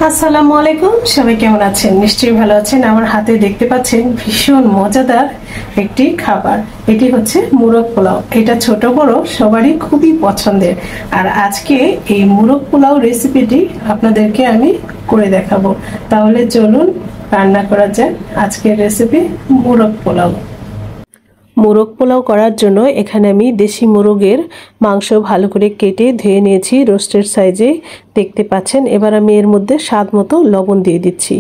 আসসালামু আলাইকুম, সবাই কেমন আছেন? নিশ্চয়ই ভালো আছেন। আমার হাতে দেখতে পাচ্ছেন ভীষণ মজাদার একটি খাবার। এটি হচ্ছে মুরগ পোলাও। এটা ছোট বড় সবারই খুবই পছন্দের। আর আজকে এই মুরগ পোলাও রেসিপিটি আপনাদেরকে আমি করে দেখাবো। তাহলে চলুন রান্না করা যাক আজকের রেসিপি মুরগ পোলাও। মোরগ পোলাও করার জন্য এখানে আমি দেশি মোরগের মাংস ভালো করে কেটে ধুয়ে নিয়েছি রোস্টের সাইজে, দেখতে পাচ্ছেন। এবার আমি এর মধ্যে স্বাদ মতো লবণ দিয়ে দিচ্ছি।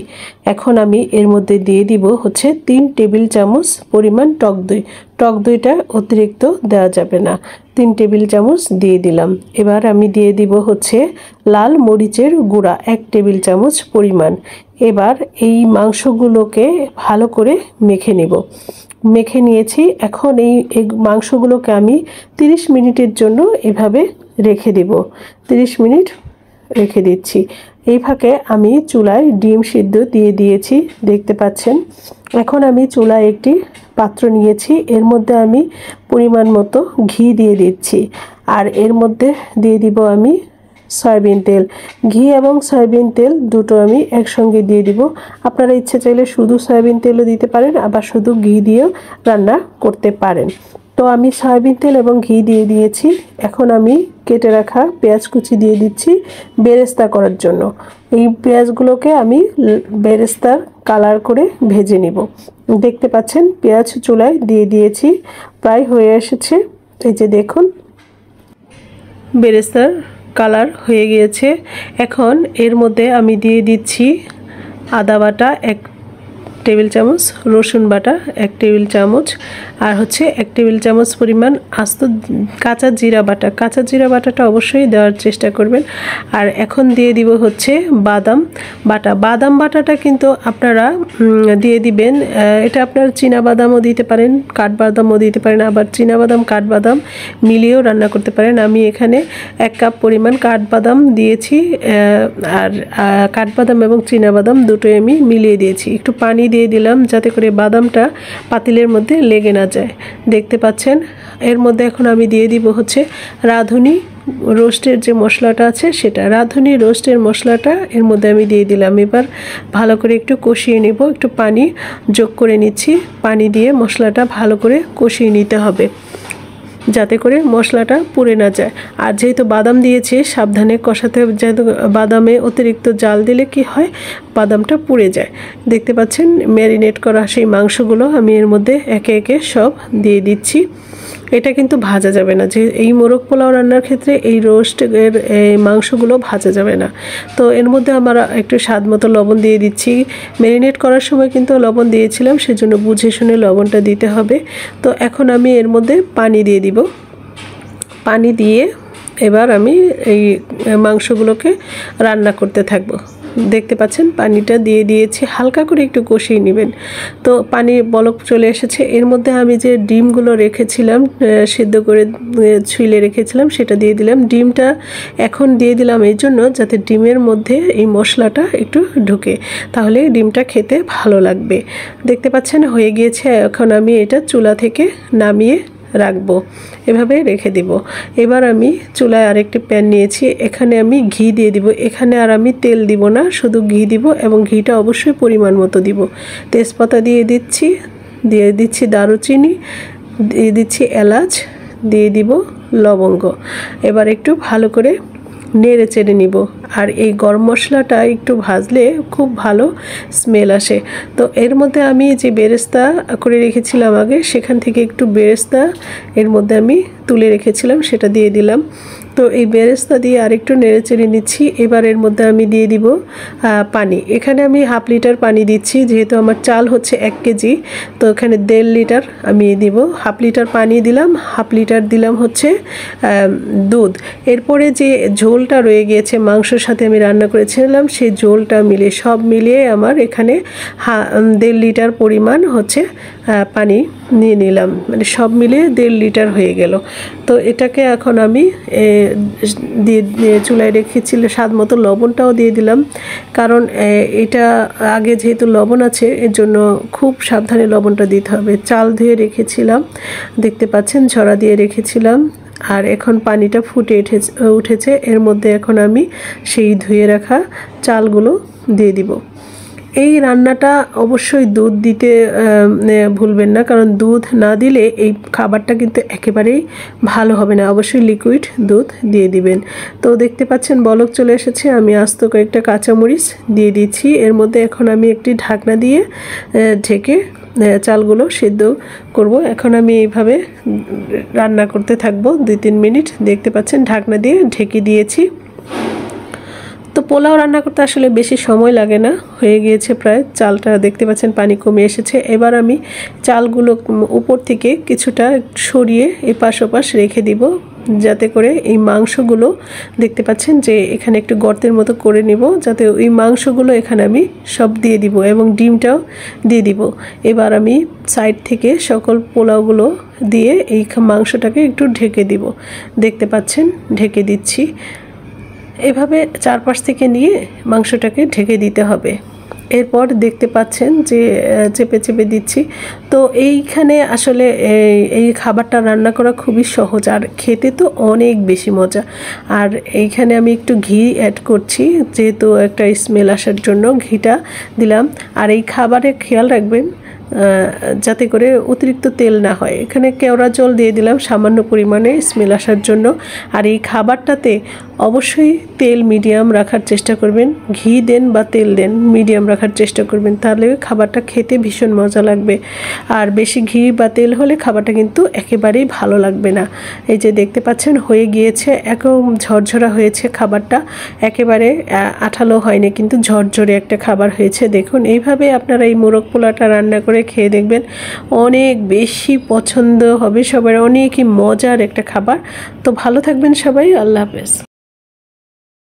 এখন আমি এর মধ্যে দিয়ে দিব হচ্ছে 3 টেবিল চামচ পরিমাণ টক দই। টক দইটা অতিরিক্ত দেওয়া যাবে না, 3 টেবিল চামচ দিয়ে দিলাম। এবার আমি দিয়ে দিব হচ্ছে লাল মরিচের গুঁড়া 1 টেবিল চামচ পরিমাণ। এবার এই মাংসগুলোকে ভালো করে মেখে নেব। মেখে নিয়েছি। এখন এই মাংসগুলোকে আমি 30 মিনিটের জন্য এভাবে রেখে দেব। 30 মিনিট রেখে দিচ্ছি। এই ফাঁকে আমি চুলায় ডিম সিদ্ধ দিয়ে দিয়েছি, দেখতে পাচ্ছেন। এখন আমি চুলায় একটি পাত্র নিয়েছি, এর মধ্যে আমি পরিমাণ মতো ঘি দিয়ে দিচ্ছি। আর এর মধ্যে দিয়ে দিব আমি সয়াবিন তেল। ঘি এবং সয়াবিন তেল দুটো আমি একসঙ্গে দিয়ে দিব। আপনারা ইচ্ছে চাইলে শুধু সয়াবিন তেলও দিতে পারেন, আবার শুধু ঘি দিয়েও রান্না করতে পারেন। তো আমি সয়াবিন তেল এবং ঘি দিয়ে দিয়েছি। এখন আমি কেটে রাখা পেঁয়াজ কুচি দিয়ে দিচ্ছি বেরেস্তা করার জন্য। এই পেঁয়াজগুলোকে আমি বেরেস্তার কালার করে ভেজে নিব। দেখতে পাচ্ছেন পেঁয়াজ চুলায় দিয়ে দিয়েছি, প্রায় হয়ে এসেছে। এই যে দেখুন বেরেস্তার কালার হয়ে গিয়েছে। এখন এর মধ্যে আমি দিয়ে দিচ্ছি আদা বাটা 1 টেবিল চামচ, রসুন বাটা 1 টেবিল চামচ, আর হচ্ছে 1 টেবিল চামচ পরিমাণ আস্ত কাঁচা জিরা বাটা। কাঁচা জিরা বাটাটা অবশ্যই দেওয়ার চেষ্টা করবেন। আর এখন দিয়ে দিব হচ্ছে বাদাম বাটা। বাদাম বাটাটা কিন্তু আপনারা দিয়ে দিবেন, এটা আপনার চীনা বাদামও দিতে পারেন, কাঠবাদামও দিতে পারেন, আবার চীনা বাদাম কাঠবাদাম মিলিয়েও রান্না করতে পারেন। আমি এখানে 1 কাপ পরিমাণ কাঠবাদাম দিয়েছি, আর কাঠবাদাম এবং চীনা বাদাম দুটোই আমি মিলিয়ে দিয়েছি। একটু পানি দিয়ে দিলাম যাতে করে বাদামটা পাতিলের মধ্যে লেগে না যায়, দেখতে পাচ্ছেন। এর মধ্যে এখন আমি দিয়ে দিব হচ্ছে রাঁধুনি রোস্টের যে মশলাটা আছে সেটা। রাঁধুনি রোস্টের মশলাটা এর মধ্যে আমি দিয়ে দিলাম। এবার ভালো করে একটু কষিয়ে নেব। একটু পানি যোগ করে নিচ্ছি। পানি দিয়ে মশলাটা ভালো করে কষিয়ে নিতে হবে যাতে করে মশলাটা পুড়ে না যায়। আর যেহেতু বাদাম দিয়েছি সাবধানে কষাতে হবে, যেহেতু বাদামে অতিরিক্ত জাল দিলে কি হয়, বাদামটা পুড়ে যায়। দেখতে পাচ্ছেন ম্যারিনেট করা সেই মাংসগুলো আমি এর মধ্যে একে একে সব দিয়ে দিচ্ছি। এটা কিন্তু ভাজা যাবে না, যে এই মোরগ পোলাও রান্নার ক্ষেত্রে এই রোস্টের মাংসগুলো ভাজা যাবে না। তো এর মধ্যে আমরা একটু স্বাদ মতো লবণ দিয়ে দিচ্ছি। ম্যারিনেট করার সময় কিন্তু লবণ দিয়েছিলাম, সেজন্য বুঝে শুনে লবণটা দিতে হবে। তো এখন আমি এর মধ্যে পানি দিয়ে দিব। পানি দিয়ে এবার আমি এই মাংসগুলোকে রান্না করতে থাকবো। দেখতে পাচ্ছেন পানিটা দিয়ে দিয়েছি, হালকা করে একটু কষিয়ে নেবেন। তো পানি বলক চলে এসেছে। এর মধ্যে আমি যে ডিমগুলো রেখেছিলাম, সিদ্ধ করে ছুলে রেখেছিলাম, সেটা দিয়ে দিলাম। ডিমটা এখন দিয়ে দিলাম এই জন্য যাতে ডিমের মধ্যে এই মশলাটা একটু ঢুকে, তাহলে ডিমটা খেতে ভালো লাগবে। দেখতে পাচ্ছেন হয়ে গিয়েছে। এখন আমি এটা চুলা থেকে নামিয়ে রাখবো, এভাবে রেখে দিব। এবার আমি চুলায় আরেকটি প্যান নিয়েছি, এখানে আমি ঘি দিয়ে দিব। এখানে আর আমি তেল দিব না, শুধু ঘি দিব, এবং ঘিটা অবশ্যই পরিমাণ মতো দিব। তেজপাতা দিয়ে দিচ্ছি দারুচিনি, দিয়ে দিচ্ছি এলাচ, দিয়ে দিব লবঙ্গ। এবার একটু ভালো করে নেড়ে চেড়ে নিব। আর এই গরম মশলাটা একটু ভাজলে খুব ভালো স্মেল আসে। তো এর মধ্যে আমি যে বেরেস্তা করে রেখেছিলাম আগে, সেখান থেকে একটু বেরেস্তা এর মধ্যে আমি তুলে রেখেছিলাম, সেটা দিয়ে দিলাম। তো এই বেরেস্তা দিয়ে আরেকটু নেড়ে চেড়ে নিচ্ছি। এবার এর মধ্যে আমি দিয়ে দিব পানি। এখানে আমি 1/2 লিটার পানি দিচ্ছি, যেহেতু আমার চাল হচ্ছে 1 কেজি। তো এখানে 1.5 লিটার আমি দিব। 1/2 লিটার পানি দিলাম, 1/2 লিটার দিলাম হচ্ছে দুধ। এরপরে যে ঝোলটা রয়ে গিয়েছে মাংসের সাথে আমি রান্না করেছিলাম, সেই ঝোলটা সব মিলিয়ে আমার এখানে 1.5 লিটার পরিমাণ হচ্ছে পানি নিয়ে নিলাম, মানে সব মিলিয়ে 1.5 লিটার হয়ে গেল। তো এটাকে এখন আমি দিয়ে চুলায় রেখেছিল, স্বাদ মতো লবণটাও দিয়ে দিলাম, কারণ এটা আগে যেহেতু লবণ আছে এর জন্য খুব সাবধানে লবণটা দিতে হবে। চাল ধুয়ে রেখেছিলাম, দেখতে পাচ্ছেন ঝরা দিয়ে রেখেছিলাম, আর এখন পানিটা ফুটে উঠেছে। এর মধ্যে এখন আমি সেই ধুয়ে রাখা চালগুলো দিয়ে দিব। এই রান্নাটা অবশ্যই দুধ দিতে ভুলবেন না, কারণ দুধ না দিলে এই খাবারটা কিন্তু একেবারেই ভালো হবে না। অবশ্যই লিকুইড দুধ দিয়ে দিবেন। তো দেখতে পাচ্ছেন বলক চলে এসেছে, আমি আস্ত কয়েকটা কাঁচামরিচ দিয়ে দিচ্ছি। এর মধ্যে এখন আমি একটি ঢাকনা দিয়ে ঢেকে চালগুলো সিদ্ধ করব। এখন আমি এইভাবে রান্না করতে থাকবো 2-3 মিনিট। দেখতে পাচ্ছেন ঢাকনা দিয়ে ঢেকে দিয়েছি। তো পোলাও রান্না করতে আসলে বেশি সময় লাগে না, হয়ে গিয়েছে প্রায়। চালটা দেখতে পাচ্ছেন পানি কমে এসেছে। এবার আমি চালগুলো উপর থেকে কিছুটা সরিয়ে এপাশ ওপাশ রেখে দিব, যাতে করে এই মাংসগুলো দেখতে পাচ্ছেন যে এখানে একটু গর্তের মতো করে নিব, যাতে ওই মাংসগুলো এখানে আমি সব দিয়ে দিব এবং ডিমটাও দিয়ে দিব। এবার আমি সাইড থেকে সকল পোলাওগুলো দিয়ে এই মাংসটাকে একটু ঢেকে দিব। দেখতে পাচ্ছেন ঢেকে দিচ্ছি। এভাবে চারপাশ থেকে নিয়ে মাংসটাকে ঢেকে দিতে হবে। এরপর দেখতে পাচ্ছেন যে চেপে চেপে দিচ্ছি। তো এইখানে আসলে এই খাবারটা রান্না করা খুবই সহজ, আর খেতে তো অনেক বেশি মজা। আর এইখানে আমি একটু ঘি অ্যাড করছি, যেহেতু একটা স্মেল আসার জন্য ঘিটা দিলাম। আর এই খাবারে খেয়াল রাখবেন যাতে করে অতিরিক্ত তেল না হয়। এখানে কেওড়া জল দিয়ে দিলাম সামান্য পরিমাণে স্মেল আসার জন্য। আর এই খাবারটাতে অবশ্যই তেল মিডিয়াম রাখার চেষ্টা করবেন। ঘি দেন বা তেল দেন, মিডিয়াম রাখার চেষ্টা করবেন, তাহলে খাবারটা খেতে ভীষণ মজা লাগবে। আর বেশি ঘি বা তেল হলে খাবারটা কিন্তু একেবারেই ভালো লাগবে না। এই যে দেখতে পাচ্ছেন হয়ে গিয়েছে, একদম ঝরঝরা হয়েছে খাবারটা, একেবারে আঠালো হয়নি, কিন্তু ঝরঝরে একটা খাবার হয়েছে। দেখুন এইভাবে আপনারা এই মোরগ পোলাওটা রান্না করে খেয়ে দেখবেন, অনেক বেশি পছন্দ হবে সবার, অনেকই মজার একটা খাবার। তো ভালো থাকবেন সবাই, আল্লাহ হাফেজ।